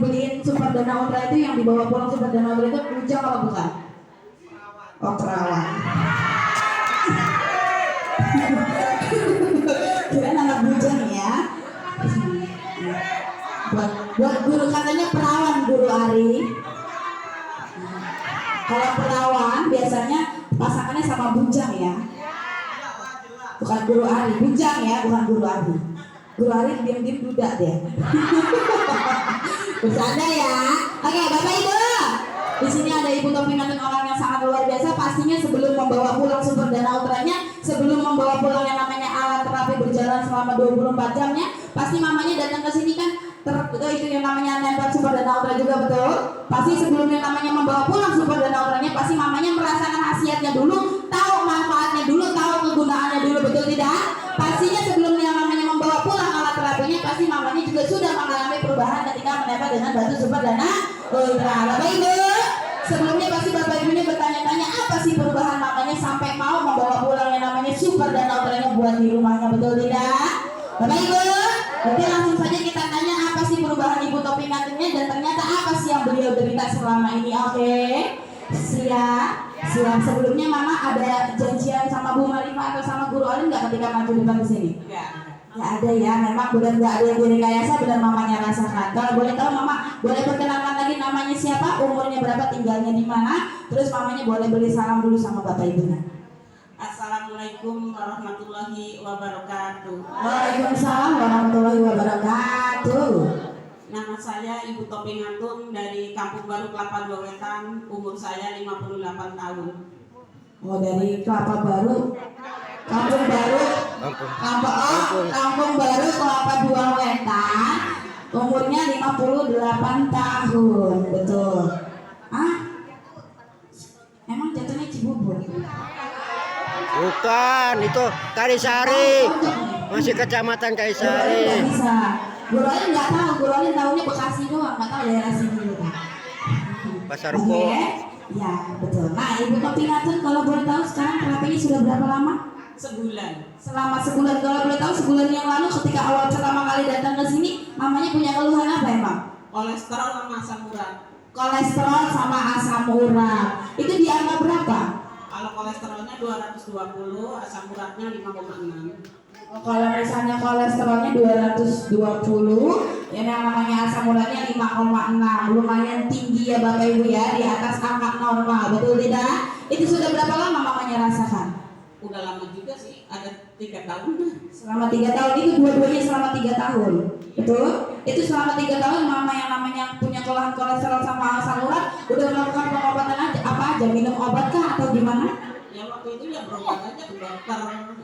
dibeliin Super Dana Ultra itu, yang dibawa pulang Super Dana Ultra itu bujang apa bukan? Oh, perawan. Kirain anak bujang ya. Buat guru, katanya perawan guru Ari. Kalau perawan biasanya pasangannya sama bujang ya. Bukan guru Ari, bujang ya, bukan guru Ari. Guru Ari diam-diam duda deh. Bercanda ya. Oke, Bapak Ibu. Di sini ada Ibu Topi Ngantun, orang yang sangat luar biasa. Pastinya sebelum membawa pulang Super Dana Ultranya, sebelum membawa pulang yang namanya alat terapi berjalan selama 24 jamnya, pasti mamanya datang ke sini kan itu yang namanya nempel Super Dana Ultra juga, betul? Pasti sebelum yang namanya membawa pulang Super Dana Ultranya, pasti mamanya merasakan khasiatnya dulu, tahu manfaatnya dulu, tahu kegunaannya dulu, betul tidak? Pastinya sebelum yang namanya membawa pulang alat terapinya, pasti mamanya juga sudah mengalami perubahan ketika menempel dengan batu Super Dana Ultra. Bapak Ibu, sebelumnya pasti Bapak Ibunya bertanya-tanya apa sih perubahan mamanya sampai mau membawa pulang yang namanya Super Dana Ultranya buat di rumahnya, betul tidak? Bapak Ibu, berarti langsung saja kita tanya apa sih perubahan Ibu Topi Ngantunnya, dan ternyata apa sih yang beliau derita selama ini. Oke, siap. Sebelumnya Mama ada janjian sama Bu Marifah atau sama Guru Alin nggak ketika maju depan di sini? Nggak ada ya, memang benar nggak ada yang direkayasa, benar mamanya rasakan. Kalau boleh tahu Mama, boleh perkenalkan lagi namanya siapa, umurnya berapa, tinggalnya di mana, terus mamanya boleh beli salam dulu sama Bapak Ibunya. Assalamualaikum warahmatullahi wabarakatuh. Waalaikumsalam warahmatullahi wabarakatuh. Nama saya Ibu Topi Ngantun dari Kampung Baru Kelapa Dua Wetan. Umur saya 58 tahun. Oh, dari Kelapa Baru, Kampung Baru, Kampung Baru Kelapa Dua Wetan. Umurnya 58 tahun, betul. Ah, emang jatuhnya Cibubur? Bukan, itu Karisari. Masih kecamatan Karisari. Nggak bisa. Guru Alin nggak tahu, Guru Alin tahunya Bekasi doang, nggak tahu daerah sini gitu. Pasar Oke, Rebo. ya betul. Nah, Ibu Topi Ngantun, kalau boleh tahu sekarang terapinya sudah berapa lama? Sebulan. Selama sebulan. Kalau boleh tahu sebulan yang lalu ketika awal pertama kali datang ke sini, mamanya punya keluhan apa emang? Kolesterol sama asam urat. Kolesterol sama asam urat. Itu di angka berapa? Kalau kolesterolnya 220, asam uratnya 5,6. Kalau misalnya kolesterolnya 220, yang namanya asam uratnya 5,6, lumayan tinggi ya Bapak Ibu ya, di atas angka normal, betul tidak? Itu sudah berapa lama mamanya rasakan? Udah lama juga sih, ada 3 tahun. Selama 3 tahun, itu dua-duanya selama 3 tahun, betul? Itu selama 3 tahun mama yang namanya punya keluhan kolesterol sama asam urat udah melakukan pengobatan aja, apa aja, minum obat kah atau gimana? Ya waktu itu ya berobat aja ke dokter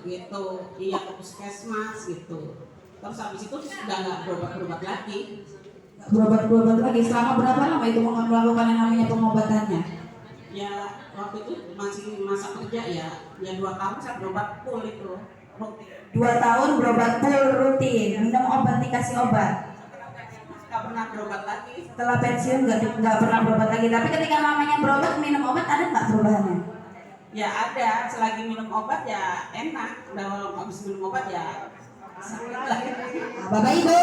gitu, iya ke puskesmas gitu. Terus habis itu udah nggak berobat lagi. Berobat lagi, selama berapa lama itu melakukan yang namanya pengobatannya? Ya waktu itu masih masa kerja ya 2 tahun saya berobat full itu rutin. 2 tahun berobat full rutin, minum obat, dikasih obat. Nggak pernah berobat lagi. Setelah pensiun nggak pernah berobat lagi. Tapi ketika mamanya berobat, minum obat, ada nggak perubahannya? Ya ada, selagi minum obat ya enak. Kalau habis minum obat ya sakit lagi. Bapak Ibu,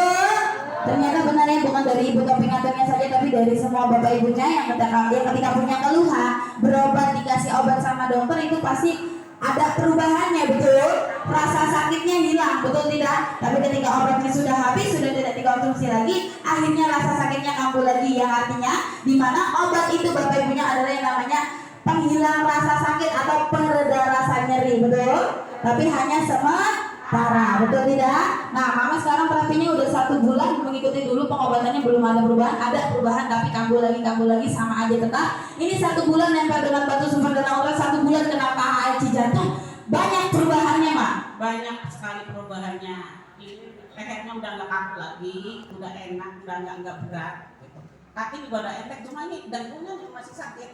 ternyata benar ya, bukan dari Ibu Topi Ngantunnya saja, tapi dari semua Bapak Ibunya yang ketika punya keluhan, berobat, dikasih obat sama dokter, itu pasti ada perubahannya, betul? Rasa sakitnya hilang, betul tidak? Tapi ketika obatnya sudah habis, sudah tidak dikonsumsi lagi, akhirnya rasa sakitnya kambuh lagi, yang artinya di mana obat itu Bapak Ibunya adalah yang namanya penghilang rasa sakit atau pereda rasa nyeri, betul? Tapi hanya sementara, betul tidak? Nah, Mama sekarang terapinya udah 1 bulan mengikuti dulu pengobatannya, belum ada perubahan. Ada perubahan tapi kambuh lagi sama aja tetap. Ini 1 bulan nempel dengan batu Super Dana Ultra, 1 bulan kena PHIC jantung. Banyak perubahannya, Mak. Banyak sekali perubahannya. Ini lehernya udah nggak kaku lagi, udah enak, udah nggak berat. Gitu. Kaki juga udah enak, cuma ini jantungnya masih sakit.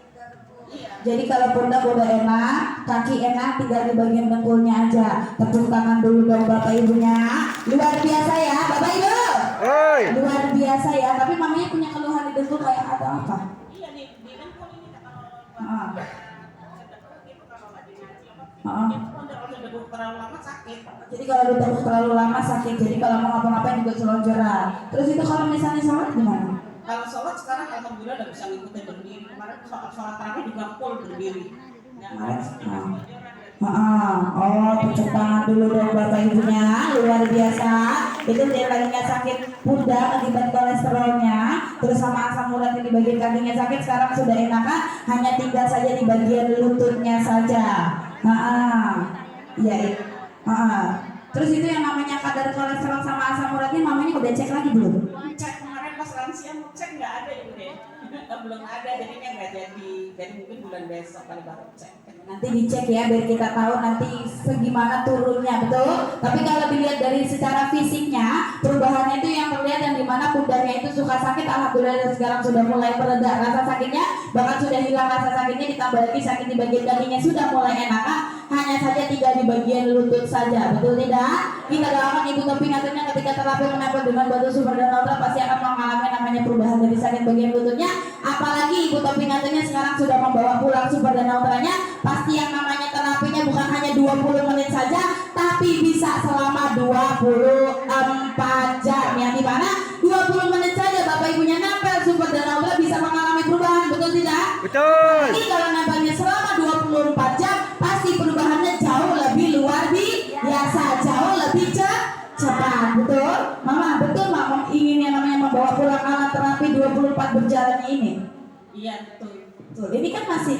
Iya. Jadi kalau pundak udah enak, kaki enak, tinggal di bagian dengkulnya aja. Tepuk tangan dulu dong Bapak Ibunya. Luar biasa ya Bapak Ibu. Oi. Luar biasa ya. Tapi mamanya punya keluhan di dengkul kayak ada apa? Iya di dengkul ini kalau terlalu lama sakit. Jadi kalau ditepuk terlalu lama sakit. Jadi kalau mau ngapa-ngapain juga selonjoran. Terus itu kalau misalnya sholat gimana? kalau sholat sekarang alhamdulillah udah bisa ngikutin berdiri. Kemarin sholat tarawih juga full berdiri. Oh, tepuk tangan dulu dong Bapak Ibunya, luar biasa. Itu dia kakinya sakit pundak akibat kolesterolnya, terus sama asam urat di bagian kakinya sakit, sekarang sudah enakan, hanya tinggal saja di bagian lututnya saja. Ya, terus itu yang namanya kadar kolesterol sama asam uratnya, mamanya udah cek lagi belum? Cek kemarin pas lansia mau cek nggak ada ya deh. Belum ada, jadinya nggak jadi mungkin bulan besok kali baru cek. Nanti dicek ya biar kita tahu nanti segimana turunnya, betul. Tapi kalau dilihat dari secara fisiknya, perubahannya itu yang terlihat yang dimana pundaknya itu suka sakit, alhamdulillah dan sekarang sudah mulai mereda rasa sakitnya, bahkan sudah hilang rasa sakitnya, ditambah lagi sakit di bagian kakinya sudah mulai enakan, hanya saja tinggal di bagian lutut saja, betul tidak? Kita doakan Ibu Topi katanya ketika terapi menempel dengan batu super dan ultra pasti akan mengalami namanya perubahan dari sakit bagian lututnya. Apalagi Ibu Topi katanya sekarang sudah membawa pulang super dan ultranya, pasti yang namanya terapinya bukan hanya 20 menit saja, tapi bisa selama 24 jam. Yang dimana 20 menit saja Bapak Ibunya nempel super dan ultra bisa mengalami perubahan, betul tidak? Betul. Jadi kalau nempelnya selama 24 jam, pasti perubahannya jauh lebih luar biasa, jauh lebih cepat, betul? Mama, betul Mama ingin yang namanya membawa pulang alat terapi 24 berjalan ini? Iya betul. Betul. Ini kan masih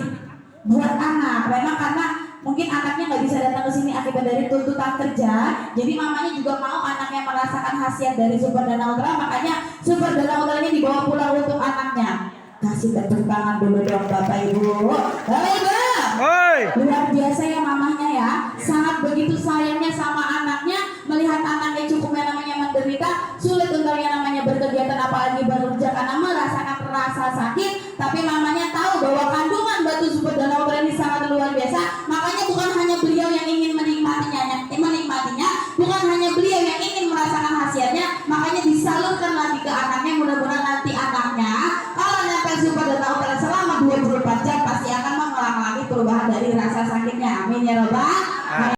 buat anak, memang karena mungkin anaknya nggak bisa datang ke sini akibat dari tuntutan kerja, jadi mamanya juga mau anaknya merasakan khasiat dari super dan ultra, makanya super dan ultra ini dibawa pulang untuk anaknya. Kasih tepuk tangan dulu dong Bapak Ibu. Bapak Ibu, luar biasa ya mamanya ya, sangat begitu sayangnya sama anaknya, melihat anaknya cukup yang namanya menderita, sulit untuk yang namanya berkegiatan apalagi bekerja karena merasakan rasa sakit. Tapi mamanya tahu bahwa kandungan batu super dan ultra ini sangat luar biasa, makanya bukan hanya beliau yang ingin menikmatinya, bukan hanya beliau yang ingin merasakan khasiatnya, makanya disalurkan lagi ke anaknya. Mudah-mudahan nanti anaknya kalau nempel super dan ultra selama 24 jam pasti akan mengalami perubahan dari rasa sakitnya. Amin ya robbal